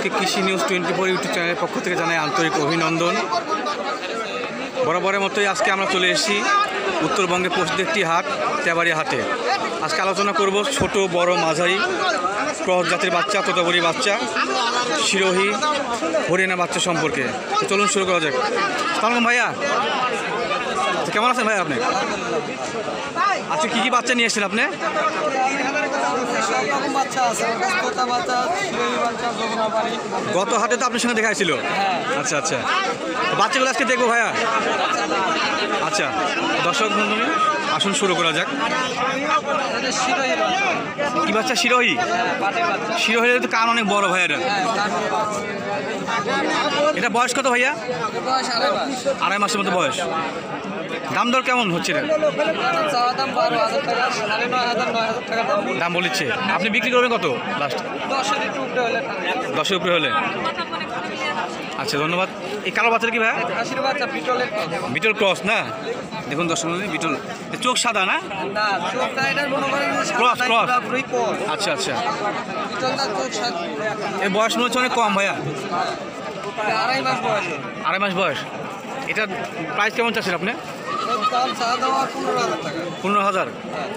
সকলকে কৃষি news 24 YouTube চ্যানেলের পক্ষ থেকে জানাই আন্তরিক অভিনন্দন। বরাবরের মতোই আজকে আমরা চলে এসেছি উত্তরবঙ্গের প্রসিদ্ধ একটি হাট, তেবাড়িয়া হাটে। আজকে আলোচনা করব ছোট বড় মাঝারি ক্রস জাতের বাচ্চা, তোতাপুরি বাচ্চা, সিরোহী, হরিয়ানা বাচ্চা সম্পর্কে। চলুন শুরু করা যাক। সালাম ভাইয়া, কেমন আছেন ভাইয়া আপনি? আচ্ছা, কী কী বাচ্চা নিয়ে এসেছেন আপনি? গত হাটে তো আপনার সঙ্গে দেখা ছিল। আচ্ছা আচ্ছা, বাচ্চাগুলো আজকে দেখবো ভাইয়া। আচ্ছা দর্শক বন্ধু, আসুন শুরু করা যাক। কি বাচ্চা? সিরোহী। সিরোহীর তো কান অনেক বড় ভাইয়া। এটা বয়স কত ভাইয়া? আড়াই মাসের মতো বয়স। দাম দর কেমন হচ্ছে? দাম বলিচ্ছে। আপনি বিক্রি করবেন কত লাস্ট? 10-এর উপরে হলে। আচ্ছা ধন্যবাদ। এই কালো বাচ্চাটা কি ভাইয়া? বিটল ক্রস না? দেখুন দর্শক, বিটল চোখ সাদা না? Cross cross. আচ্ছা আচ্ছা, এর বয়স মনে হচ্ছে অনেক কম ভাইয়া। আড়াই মাস বয়স। এটার প্রাইস কেমন চাচ্ছেন আপনি? 15,000।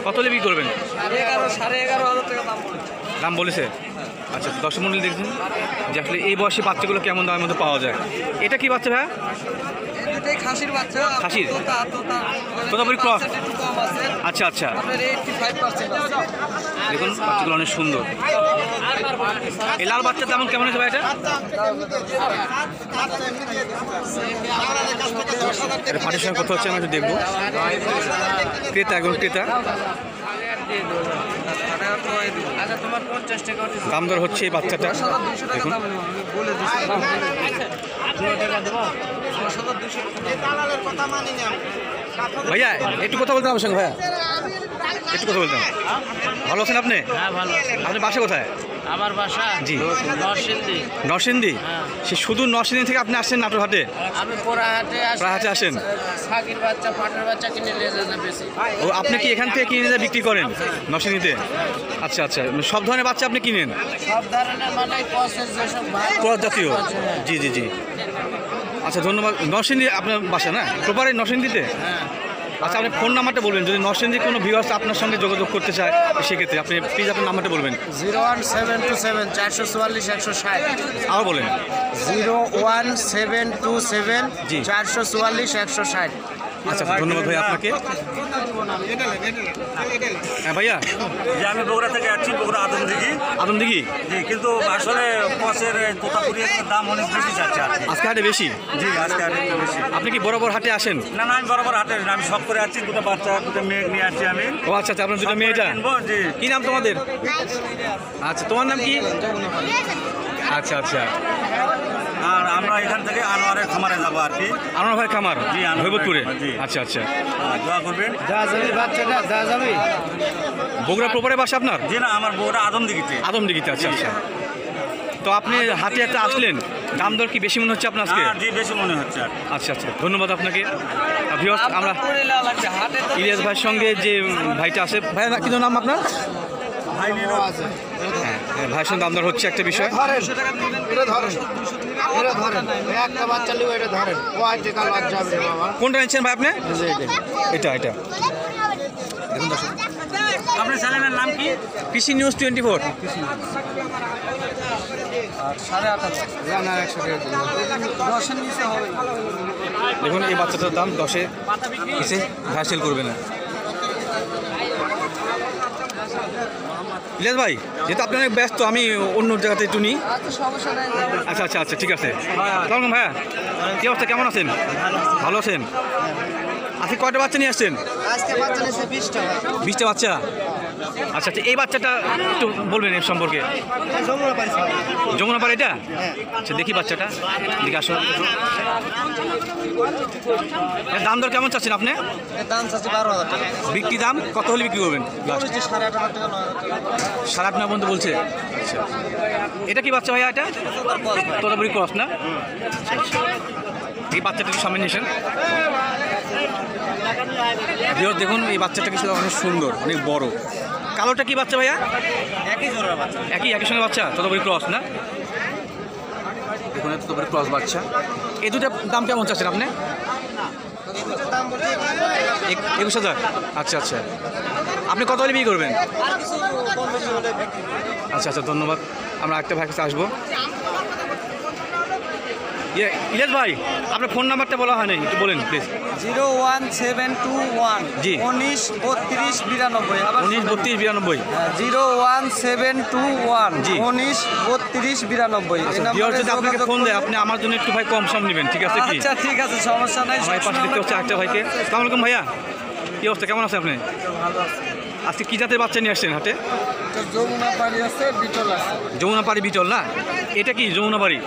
কত বিক্রি করবেন? 11,500 দাম বলেছে। আচ্ছা দর্শক মন্ডলী দেখছেন যে আসলে এই বয়সী বাচ্চাগুলো কেমন দামের মধ্যে পাওয়া যায়। এটা কি বাচ্চা ভাইয়া? খাসির বাচ্চা। খাসির তোতাপুরি ক্রস। আচ্ছা আচ্ছা, দেখুন বাচ্চাগুলো অনেক সুন্দর। এই লাল বাচ্চার দাম কেমন হয়েছে ভাই? এটা পাটির সঙ্গে কথা হচ্ছে, আমি একটু দেখবো। ক্রেতা এবং ক্রেতা দাম দর হচ্ছে এই বাচ্চাটা। দেখুন ভাইয়া, একটু কথা বলতাম আমার সঙ্গে। ভাইয়া একটু কথা বলতাম। ভালো আছেন আপনি? হ্যাঁ ভালো আছি। আপনার বাসা কোথায়? আমার বাসা জি নরসিংদী। নরসিংদী? সে শুধু নরসিংদী থেকে আপনি আসছেন নাটোর হাটে? আমি পোড়াহাটে আসেন। ছাগির বাচ্চা, পাটের বাচ্চা কিনে নিয়ে যান বেশি। ও, আপনি কি এখান থেকে কিনে বিক্রি করেন নরসিংদীতে? আচ্ছা আচ্ছা, সব ধরনের বাচ্চা আপনি কিনেন? সব ধরনের মানে ক্রসের যেসব ক্রস জাতীয়। জি জি জি। আচ্ছা ধন্যবাদ। নরসিংদী আপনার বাসা না? প্রপারে নরসিংদীতে? আচ্ছা, আপনি ফোন নাম্বারটা বলবেন যদি নরসিংদী কোনো ভিউয়ার্স আপনার সঙ্গে যোগাযোগ করতে চায়, সেক্ষেত্রে আপনি প্লিজ আপনার নাম্বারটা বলবেন। 01727 444 160। আরও বলেন। 01727 জি 444 160। আচ্ছা ধন্যবাদ ভাই আপনাকে। হ্যাঁ ভাইয়া, যে আমি বগুড়া থেকে আসছি, বগুড়া আদমদিঘি। আদমদিঘি? জি, কিন্তু আসলে ক্রসের তোতাপুরির দাম অনেক বেশি যাচ্ছে আজকে হাটে বেশি? জি, আজকে হাটে একটু বেশি। আপনি কি বরাবর হাটে আসেন? না না, আমি বরাবর হাটে না, আমি সব করে আসছি। দুটো বাচ্চা, দুটো মেয়ে নিয়ে আসছি আমি। ও আচ্ছা আচ্ছা, আপনার দুটো মেয়েটা? জি। কি নাম তোমাদের? আচ্ছা, তোমার নাম কি? আচ্ছা আচ্ছা, আর আমরা এখান থেকে আনোয়ারের খামারে যাবো আর কি। আনোয়ার ভাই খামার? জি, আনোয়ার হৈবতপুরে। ভাই, জি। আচ্ছা আচ্ছা, দোয়া করবেন। বাচ্চাটা যা যাবে বগুড়া প্রপারে বাসা আপনার? জি না, আমার বউরা আদমদিঘিতে। আদমদিঘিতে? আচ্ছা আচ্ছা। তো আপনি হাটে একটা আসলেন, দাম দর কি বেশি মনে হচ্ছে আপনার আজকে? জি, বেশি মনে হচ্ছে। আচ্ছা আচ্ছা, ধন্যবাদ আপনাকে। আমরা ইলিয়াস ভাইয়ের সঙ্গে যে ভাইটা আছে, ভাই কি নাম আপনার? হ্যাঁ, ভাইয়ের সঙ্গে দাম দর হচ্ছে একটা বিষয়। কোনটা নিচ্ছেন ভাই আপনি? এটা এটা দেখুন দর্শক। আপনার চ্যানেলের নাম কি? কৃষি নিউজ 24। দেখুন এই বাচ্চাটার দাম 10-এ কিছু ভাই সেল করবে না। ইলিয়াস ভাই, যেহেতু আপনি অনেক ব্যস্ত, আমি অন্য জায়গাতে একটু নিই। আচ্ছা আচ্ছা আচ্ছা, ঠিক আছে। কেমন ভাইয়া, কী অবস্থা, কেমন আছেন? ভালো আছেন? আজকে কয়টা বাচ্চা নিয়ে আসছেন? 20টা বাচ্চা। আচ্ছা আচ্ছা, এই বাচ্চাটা একটু বলবেন এর সম্পর্কে। যমুনাপাড়া এটা? আচ্ছা দেখি বাচ্চাটা, দেখে আসুন। এর দাম দর কেমন চাচ্ছেন আপনি? দাম চাচ্ছি 12,000 টাকা। বিক্রি দাম কত হলে বিক্রি করবেন? 8,500 টাকা 8,500 পর্যন্ত বলছে। আচ্ছা, এটা কি বাচ্চা ভাইয়া? এটা তোতাপুরি ক্রস না? এই বাচ্চাটা কি সামনে নিয়েছেন? দেখুন এই বাচ্চাটা কি অনেক সুন্দর, অনেক বড়। কালোটা কি বাচ্চা ভাইয়া? একই জোড়া বাচ্চা। একই সঙ্গে বাচ্চা, তোতাপুরি ক্রস না? এখানে তোতাপুরি ক্রস বাচ্চা। এই দুটার দাম কেমন চাচ্ছেন আপনি? 21,000। আচ্ছা আচ্ছা, আপনি কত হলে বিয়ে করবেন? আচ্ছা আচ্ছা, ধন্যবাদ। আমরা একটা ভাইয়ের কাছে আসবো। ইলিয়াস ভাই, আপনার ফোন নাম্বারটা বলা হয়নি, একটু বলেন প্লিজ। 01721 জি। 19 32 92। 19 32 92। 01721 জি। 19 32 92। এই ভিউয়ার নম্বরে যদি আপনাকে যোগাযোগ ফোন দেয়, করবেন। আপনি আমার জন্য একটু ভাই কম সম নেবেন, ঠিক আছে কি? আচ্ছা ঠিক আছে, সমস্যা নাই। আমার পাশে দেখতে হচ্ছে একটা ভাইকে। আসসালামু আলাইকুম ভাইয়া, কি অবস্থা, কেমন আছেন আপনি? ভালো আছে। আজকে কি জাতের বাচ্চা নিয়ে আসছেন হাটে? যমুনা পাড়ি আছে, বিটল আছে। যমুনাপাড়ি বিটল না? এটা কি যমুনাপাড়ি?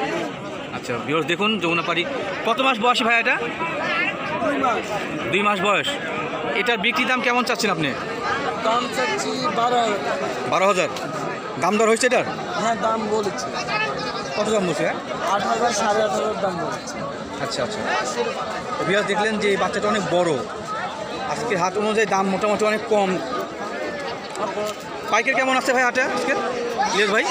আচ্ছা ভিউয়ার দেখুন, যমুনাপাড়ি। কত মাস বয়সী ভাই এটা? 2 মাস বয়স। এটার বিক্রি দাম কেমন চাচ্ছেন আপনি? দাম চাচ্ছি 12। 12,000 দাম দর হয়েছে এটার? হ্যাঁ, দাম বলেছি কত দাম বলছে? 8,000 8,500 দাম বলেছি। আচ্ছা আচ্ছা, ভিউয়ার দেখলেন যে এই বাচ্চাটা অনেক বড়। আজকে হাট অনুযায়ী দাম মোটামুটি অনেক কম। পাইকারি কেমন আছে ভাই হাটে আজকে ইলিয়াস ভাই?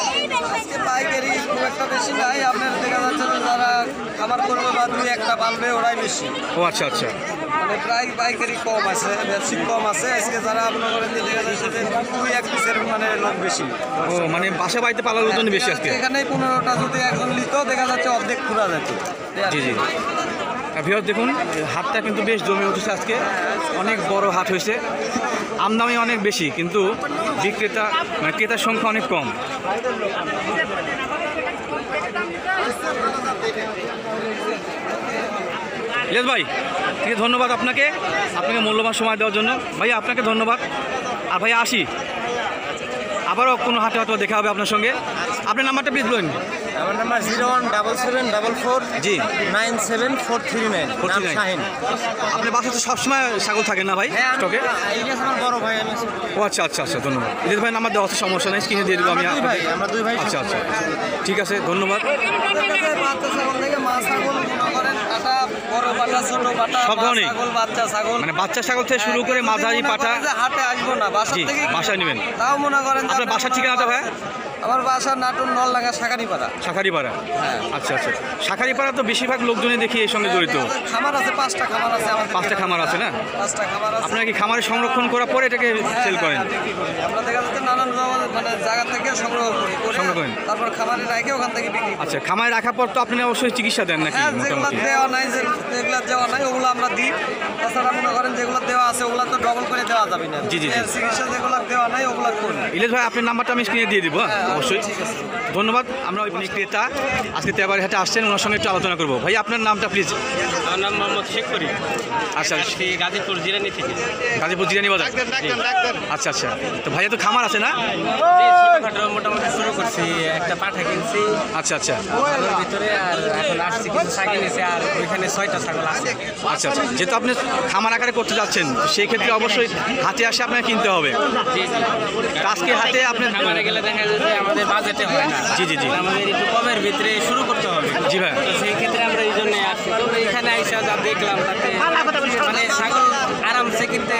আজকে পাইকারি খুব একটা বেশি নাই। আপনার দেখা যাচ্ছে যে যারা খাবার করবে বা 2-1টা পালবে ওরাই বেশি। ও আচ্ছা আচ্ছা, মানে প্রায় পাইকারি কম আছে, ব্যবসায়িক কম আছে। আজকে যারা আপনার করেন যে দেখা যাচ্ছে যে 2-1 পিসের মানে লোক বেশি। ও মানে বাসা বাড়িতে পালার জন্য বেশি আজকে। এখানে 15টা যদি একজন নিত দেখা যাচ্ছে অর্ধেক পুরা যেত। জি জি, ভিউয়ার দেখুন হাটটা কিন্তু বেশ জমে উঠেছে আজকে, অনেক বড় হাট হয়েছে। আমদানি অনেক বেশি, কিন্তু বিক্রেতা মানে ক্রেতার সংখ্যা অনেক কম। ইলিয়াস ভাই, ঠিক আছে, ধন্যবাদ আপনাকে মূল্যবান সময় দেওয়ার জন্য। ভাইয়া আপনাকে ধন্যবাদ। আর ভাইয়া আসি, আবারও কোনো হাটে হয়তো দেখা হবে আপনার সঙ্গে। আপনার নাম্বারটা প্লিজ বলুন। আমার নাম্বার 01774 জি 97439। নাম 439। শাহিন। আপনার বাসায় তো সবসময় ছাগল থাকে না ভাই স্টকে? ইলিয়াস আমার বড় ভাই, আমি ও আচ্ছা আচ্ছা আচ্ছা, ধন্যবাদ। ইলিয়াস ভাই নাম্বার দেওয়া আছে, সমস্যা নেই, স্ক্রিনে দিয়ে দেবো আমি আপনাকে। আমরা দুই ভাই। আচ্ছা আচ্ছা, ঠিক আছে, ধন্যবাদ। বাচ্চা ছাগল থেকে মা ছাগল মনে করেন কাটা, বড় পাটা, ছোট পাটা, সব মা ধরনের? ছাগল, বাচ্চা ছাগল। মানে বাচ্চা ছাগল থেকে শুরু করে যদি মাঝারি মনে পাঠা। করেন যে হাটে আসবো না, বাসা জি, থেকে বাসায় নেবেন। তাও মনে করেন যে আপনার বাসার ঠিকানাটা ভাই? আমার বাসা নাটোর নলডাঙ্গা শাকারিপাড়া। শাখারিপাড়া। হ্যাঁ। আচ্ছা আচ্ছা, শাখারিপাড়া তো বেশিরভাগ লোকজনই দেখি এর সঙ্গে জড়িত। খামার আছে, 5টা খামার আছে আমাদের। 5টা খামার আছে না? 5টা খামার আছে। আপনারা কি খামারে সংরক্ষণ করার পরে এটাকে সেল করেন? বিক্রি করি। আমরা দেখা যাচ্ছে নানান মানে জায়গা থেকে সংগ্রহ করি, করে সংগ্রহ করেন। তারপর খামারে রেখে ওখান থেকে বিক্রি করি। আচ্ছা, খামারে রাখার পর তো আপনি অবশ্যই চিকিৎসা দেন নাকি? হ্যাঁ, যেগুলো মোটামুটি দেওয়া নাই, যেগুলো দেওয়া নাই ওগুলো আমরা দিই। তাছাড়া মনে করেন যেগুলো দেওয়া আছে ওগুলো তো ডবল করে দেওয়া যাবে না। জি, জি, জি। এর চিকিৎসা যেগুলো দেওয়া নাই ওগুলো করি। ইলিয়াস ভাই, আপনার নাম্বারটা আমি স্ক্রিনে দিয়ে দিব। হ্যাঁ, অবশ্যই, ঠিক আছে। ধন্যবাদ। আমরা ওই ক্রেতা আজকে তেবাড়ি হাটে আসছেন, ওনার সঙ্গে একটু আলোচনা করবো। ভাই আপনার নামটা প্লিজ? আমার নাম মোহাম্মদ শেখ করি। আচ্ছা, আসছি গাজীপুর জিরানি থেকে। গাজীপুর জিরানি বাজার। আচ্ছা আচ্ছা, তো ভাইয়া তো খামার আছে না? জি, ছোটখাটো মোটামুটি শুরু করছি। একটা পাঠা কিনছি আচ্ছা আচ্ছা ছাগলের ভিতরে, আর এখন আসছি কিছু ছাগল নিয়েছি, আর ওইখানে 6টা ছাগল আছে। আচ্ছা আচ্ছা, যেহেতু আপনি খামার আকারে করতে যাচ্ছেন, সেই ক্ষেত্রে অবশ্যই হাতে আসে আপনাকে কিনতে হবে। জি জি, তো আজকে হাতে আপনার খামারে গেলে দেখা যায় যে আমাদের বাজেটে হয় না। জি, জি, জি। আমাদের একটু কমের ভিতরে শুরু করতে হবে। জি ভাই। তো সেই ক্ষেত্রে আমরা এই জন্য আসছি। তবে এখানে আইসা যা দেখলাম তাতে মানে ছাগল আরামসে কিনতে,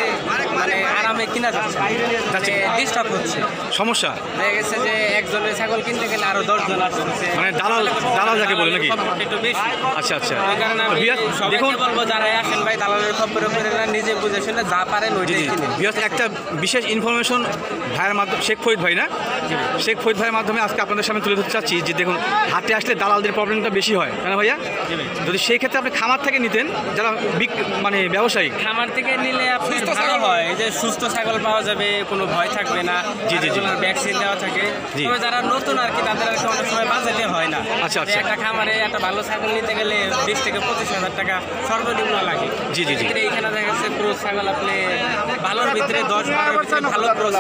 মানে আরামে কিনা যাচ্ছে, ডিস্টার্ব হচ্ছে। সমস্যা দেখা গেছে যে একজনের ছাগল কিনতে গেলে আরো 10 জন আসছে, মানে দালাল যাকে বলে নাকি? একটু বেশি। আচ্ছা আচ্ছা, এই কারণে আমি বিয়াস সবাইকে দেখুন, বলবো যারা আসেন ভাই দালালের খপ্পরে পড়ে না, নিজে বুঝে শুনে যা পারেন জি ওইটাই জি, কিনেন। বিয়াস একটা বিশেষ ইনফরমেশন ভাইয়ের মাধ্যমে, শেখ ফরিদ ভাই না? শেখ ফরিদ ভাইয়ের মাধ্যমে আজকে আপনাদের সামনে তুলে ধরতে চাচ্ছি যে দেখুন, হাটে আসলে দালালদের প্রবলেমটা বেশি হয়, কেন ভাইয়া? যদি সেই ক্ষেত্রে আপনি খামার থেকে নিতেন, যারা মানে ব্যবসায়ী, খামার থেকে নিলে আপনার ভালো হয়, এই যে সুস্থ ছাগল পাওয়া যাবে, কোনো ভয় থাকবে না। জি, জি, জি। ভ্যাকসিন দেওয়া থাকে। জি। তবে যারা নতুন আর কি, তাদের আর কি অনেক সময় বাজেটে হয় না। আচ্ছা, আচ্ছা। যে একটা খামারে একটা ভালো ছাগল নিতে গেলে 20 থেকে 25,000 টাকা সর্বনিম্ন লাগে। জি, জি, জি। সেক্ষেত্রে এইখানে দেখা যাচ্ছে ক্রোস ছাগল আপনি ভালোর ভিতরে 10-12 ভিতরে ভালো ক্রোস,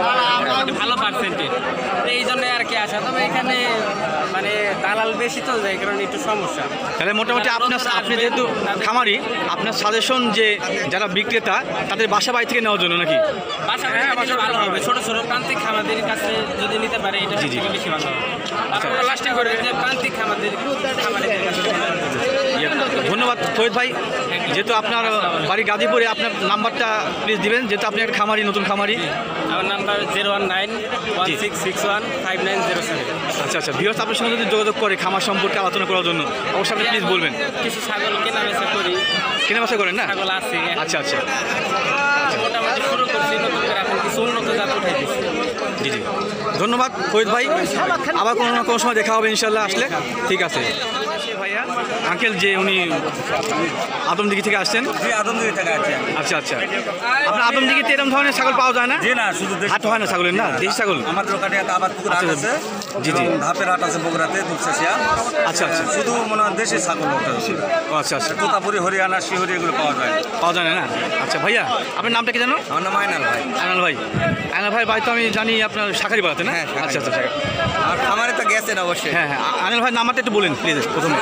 ভালো পার্সেন্টেজ। এই জন্য আর কি আসা। তবে এখানে মানে দালাল বেশি তো, যায় কারণে একটু সমস্যা। তাহলে মোটামুটি আপনি যেহেতু খামারি, আপনার সাজেশন যে যারা বিক্রেতা তাদের বাসা বাড়ি থেকে নেওয়ার জন্য নাকি? বাসা বাড়ি ভালো হবে, ছোট ছোট প্রান্তিক খামারদের কাছে যদি নিতে পারে এটা জি, জি। থেকে বেশি ভালো হবে। আপনারা লাস্টিং করে যে প্রান্তিক খামারদের কাছে ধন্যবাদ ধন্যবাদ ফরিদ ভাই। যেহেতু আপনার বাড়ি গাজীপুরে, আপনার নাম্বারটা প্লিজ দিবেন, যেহেতু আপনি একটা খামারি, নতুন খামারি। আমার নাম্বার 01916615907। আচ্ছা আচ্ছা, ভিউয়ার্স আপনার সঙ্গে যদি যোগাযোগ করে খামার সম্পর্কে আলোচনা করার জন্য, অবশ্যই আপনি প্লিজ বলবেন। কিছু ছাগল কেনাবেচা করি, কেনাবেচা করেন না? ছাগল আছে। আচ্ছা আচ্ছা, মোটামুটি শুরু করছি নতুন করে, এখন কিছু উন্নত জাত উঠাইতেছি। জি জি, ধন্যবাদ ফরিদ ভাই। আবার কোনো না কোনো সময় দেখা হবে ইনশাল্লাহ আসলে। ঠিক আছে ভাইয়া। আঙ্কেল যে উনি আদমদিঘি থেকে আসছেন? জি, আদমদিঘি থেকে আছে। আচ্ছা আচ্ছা, আপনার আদমদিঘিতে এরকম ধরনের ছাগল পাওয়া যায় না? জি না, শুধু হাট হয় না ছাগলের, না দেশি ছাগল? আমাদের ওখানে একটা আবার পুকুর হাট আচ্ছা, আছে। জি, জি। এবং ধাপের হাট আছে বগুড়াতে, দুপচাচিয়া। আচ্ছা আচ্ছা, শুধু মনে হয় দেশি ছাগল ওটা। ও আচ্ছা আচ্ছা, তোতাপুরি, হরিয়ানা, শিহরি এগুলো পাওয়া যায়। পাওয়া যায় না? আচ্ছা ভাইয়া, আপনার নামটা কি জানো? আমার নাম আয়নাল ভাই। আনাল ভাই। আনাল ভাই বাড়ি তো আমি জানি আপনার শাখারি বাড়াতে না? হ্যাঁ, আচ্ছা আচ্ছা, আর আমারে তো গেছেন অবশ্যই। হ্যাঁ হ্যাঁ, আনাল ভাই নাম্বারটা একটু বলেন প্লিজ প্রথমে।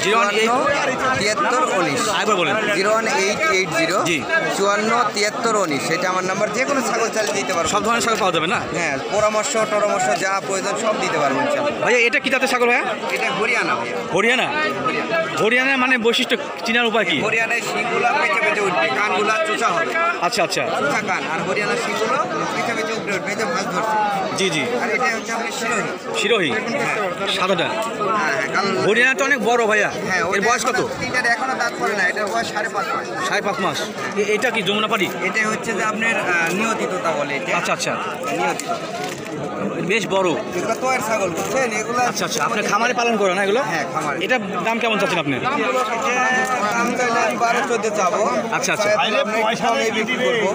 01880 আরেকবার বলেন। 01880 জি। 54 73 19, সেটা আমার নাম্বার। যে কোনো ছাগল চালিয়ে দিতে পারবো। সব ধরনের ছাগল পাওয়া যাবে না? হ্যাঁ, পরামর্শ টরামর্শ যা প্রয়োজন সব দিতে পারবো ইনশাআল্লাহ। ভাইয়া এটা কি জাতের ছাগল ভাইয়া? এটা হরিয়ানা ভাইয়া। হরিয়ানা? হরিয়ানা মানে বৈশিষ্ট্য চিনার উপায় কি? হরিয়ানায় শিংগুলা পেঁচে পেঁচে উঠবে, কানগুলা চোচা হবে, আচ্ছা আচ্ছা, চোচা কান। আর হরিয়ানার শিংগুলো পেঁচে পেঁচে উঠবে উঠবে, এই যে ভাঁজ ধরছে। জি জি। আর এটা হচ্ছে আপনার শিরোহী। শিরোহী সাদাটা? হ্যাঁ হ্যাঁ, কারণ হরিয়ানা তো অনেক বড় ভাইয়া। হ্যাঁ, এর বয়স কত? এটার এখনো দাঁত পড়ে না, এটার বয়স 5.5 মাস। 5.5 মাস। এটা কি যমুনাপাড়ি? এটা হচ্ছে যে আপনার নিয়তিততা বলে এটা। আচ্ছা আচ্ছা, নিয়তিত। বেশ বড়। এগুলো তো আর ছাগল বুঝছেন, এগুলো আচ্ছা আচ্ছা, আপনি খামারে পালন করেন না এগুলো? হ্যাঁ, খামারে। এটার দাম কেমন চাচ্ছেন আপনি? আমি তো 12-14 চাবো। আচ্ছা, আচ্ছা। আমি বিক্রি করবো।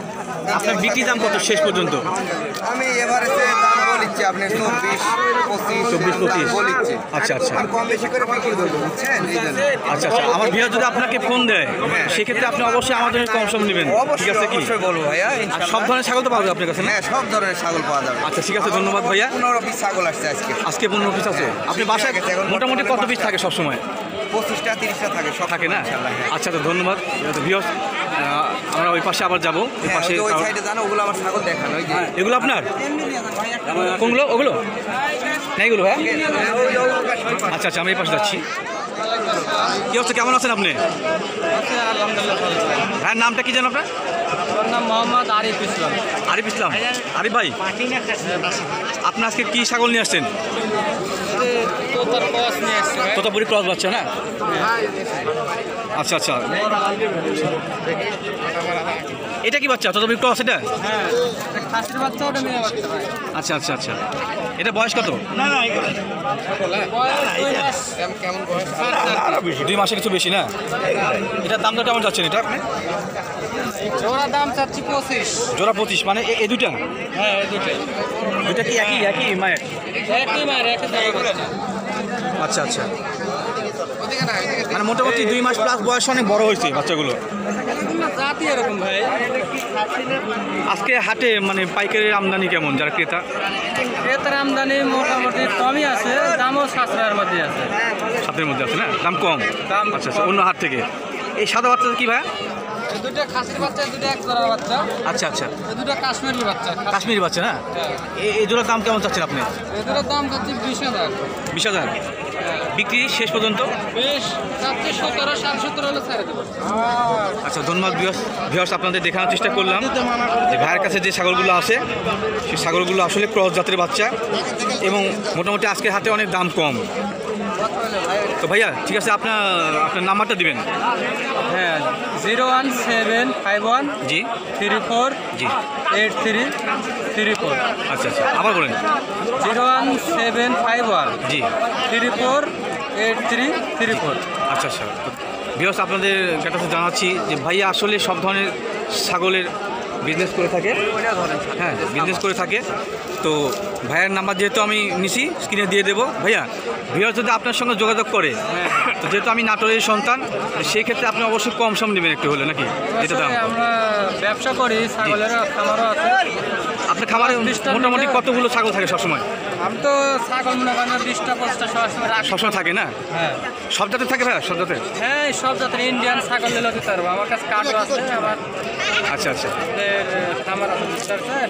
আপনার বিক্রি দাম কত শেষ পর্যন্ত? আমি এভারেজে দাম বলিচ্ছি আপনার 24-25 বলিচ্ছি। আচ্ছা আচ্ছা, আর কম বেশি করে বিক্রি করবো বুঝছেন, এই জন্য। আচ্ছা আচ্ছা, আমার ভিড় যদি আপনাকে ফোন দেয় সেক্ষেত্রে আপনি অবশ্যই আমাদের কম সম নেবেন, ঠিক আছে কি? অবশ্যই বলবো ভাইয়া, আর ইনশাআল্লাহ। সব ধরনের ছাগল তো পাওয়া যায় আপনার কাছে না? হ্যাঁ, সব ধরনের ছাগল পাওয়া যাবে। আচ্ছা ঠিক আছে, ধন্যবাদ ভাইয়া। 15 পিস ছাগল আসছে আজকে। আজকে 15 পিস আছে? আপনি বাসায় মোটামুটি কত পিস থাকে সবসময়? 25টা-30টা থাকে, সব থাকে না? ইনশাআল্লাহ, হ্যাঁ। আচ্ছা তো ধন্যবাদ ভিউয়ার্স। আমরা ওই পাশে আবার যাবো। ওই হ্যাঁ, পাশে ওই সাইডে জানো, ওগুলো আমার ছাগল দেখানো, ওই যে এগুলো আপনার? কোনগুলো? ওগুলো না এগুলো ভাইয়া? আচ্ছা আচ্ছা, আমি এই পাশে যাচ্ছি। কি হচ্ছে, কেমন আছেন আপনি? ভাইয়ের নামটা কি জানো আপনার? আমার নাম মোহাম্মদ আরিফ ইসলাম। আরিফ ইসলাম। আরিফ ভাই, আপনি আজকে কি ছাগল নিয়ে আসছেন? তোতার ক্রস নিয়ে আসছে ভাই। তোতাপুরি ক্রস বাচ্চা না? আচ্ছা আচ্ছা, এটা কি বাচ্চা? তোতাপুরি ক্রস এটা? হ্যাঁ, খাসির বাচ্চা, ওটা মেয়ে বাচ্চা ভাই। আচ্ছা আচ্ছা আচ্ছা, এটা বয়স কত? বয়স 2 মাসে কিছু বেশি না? এটার দামটা কেমন যাচ্ছেন এটা আপনি? জোড়া দাম চাচ্ছি 25। জোড়া 25 মানে এই দুইটা? হ্যাঁ, এই দুটোই। দুইটা কি একই মায়ের? একই মার, একই জায়গা। আচ্ছা আচ্ছা, মানে মোটামুটি 2 মাস প্লাস বয়স, অনেক বড় হয়েছে বাচ্চাগুলো। জাতি এরকম ভাই। আজকে হাটে মানে পাইকারি আমদানি কেমন, যারা ক্রেতা? ক্রেতার আমদানি মোটামুটি কমই আছে, দামও সাশ্রয়ের মধ্যে আছে। 7-এর মধ্যে আছে না? দাম কম? দাম আচ্ছা আচ্ছা, অন্য হাট থেকে। এই সাদা বাচ্চা কি ভাই? এই দুটো খাসির বাচ্চা, এই দুটো এক জোড়ার বাচ্চা। আচ্ছা আচ্ছা, এই দুটো কাশ্মীরি বাচ্চা। কাশ্মীরি বাচ্চা না? এই জোড়ার দাম কেমন চাচ্ছেন আপনি? এই দুটোর দাম চাচ্ছি 20,000। 20,000 বিক্রি শেষ পর্যন্ত? বেশ চাচ্ছি 17-17 হলে ছেড়ে দেবো। আচ্ছা ধন্যবাদ ভিউয়ার্স, আপনাদের দেখানোর চেষ্টা করলাম যে ভাইয়ের কাছে যে ছাগলগুলো আছে সেই ছাগলগুলো আসলে ক্রস জাতের বাচ্চা এবং মোটামুটি আজকের হাতে অনেক দাম কম। তো ভাইয়া ঠিক আছে, আপনার নাম্বারটা দিবেন। হ্যাঁ, 01751 জি 34 জি, 8334। আচ্ছা আচ্ছা, আবার বলেন। 01751 জি 34 8334। আচ্ছা আচ্ছা, ভিউয়ার্স আপনাদের কাছে জানাচ্ছি যে ভাইয়া আসলে সব ধরনের ছাগলের বিজনেস করে থাকে। হ্যাঁ, বিজনেস করে থাকে। তো ভাইয়ার নাম্বার যেহেতু আমি নিছি, স্ক্রিনে দিয়ে দেবো। ভাইয়া ভিউয়ার্স যদি আপনার সঙ্গে যোগাযোগ করে, তো যেহেতু আমি নাটোরের সন্তান, সেই ক্ষেত্রে আপনি অবশ্যই কম সম নেবেন একটু হলে নাকি? যেটা দাম আসলে আমরা ব্যবসা করি, ছাগলের খামারও আছে। আপনার খামারে মোটামুটি কতগুলো ছাগল থাকে সবসময়? আমি তো ছাগল মনে করেন 20টা-25টা সবসময় রাখি। সবসময় থাকে না? হ্যাঁ সব জাতের থাকে ভাইয়া? সব জাতের? হ্যাঁ, সব জাতের ইন্ডিয়ান ছাগল নিলেও দিতে পারবো। আমার কাছে কার্ডও আছে, আমার আচ্ছা আচ্ছা, খামার আছে, বুঝতে পারছেন?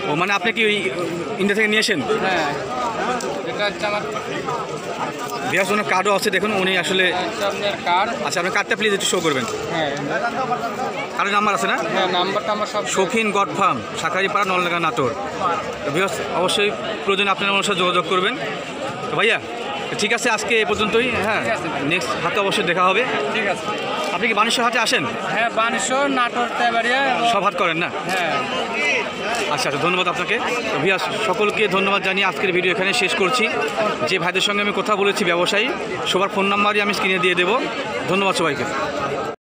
ও মানে আপনি কি ওই ইন্ডিয়া থেকে নিয়ে আসেন? হ্যাঁ, এটা হচ্ছে আমার বিয়াস ওনার কার্ডও আছে দেখুন, উনি আসলে আপনার কার্ড, আচ্ছা আপনার কার্ডটা প্লিজ একটু শো করবেন। হ্যাঁ কার্ডের নাম্বার আছে না? হ্যাঁ নাম্বারটা আমার সব শৌখিন গড ফার্ম, শাকারিপাড়া, নলডাঙ্গা, নাটোর। বিয়াস অবশ্যই প্রয়োজনে আপনারা আমার সাথে যোগাযোগ করবেন। তো ভাইয়া ঠিক আছে, আজকে এ পর্যন্তই। হ্যাঁ, নেক্সট হাতে অবশ্যই দেখা হবে। ঠিক আছে। আপনি কি বানেশ্বর হাটে আসেন? হ্যাঁ বানেশ্বর, নাটোর, তেবাড়িয়া। সব হাট করেন না? হ্যাঁ আচ্ছা আচ্ছা, ধন্যবাদ আপনাকে। তো ভিয়া সকলকে ধন্যবাদ জানিয়ে আজকের ভিডিও এখানে শেষ করছি। যে ভাইদের সঙ্গে আমি কথা বলেছি ব্যবসায়ী, সবার ফোন নাম্বারই আমি স্ক্রিনে দিয়ে দেবো। ধন্যবাদ সবাইকে।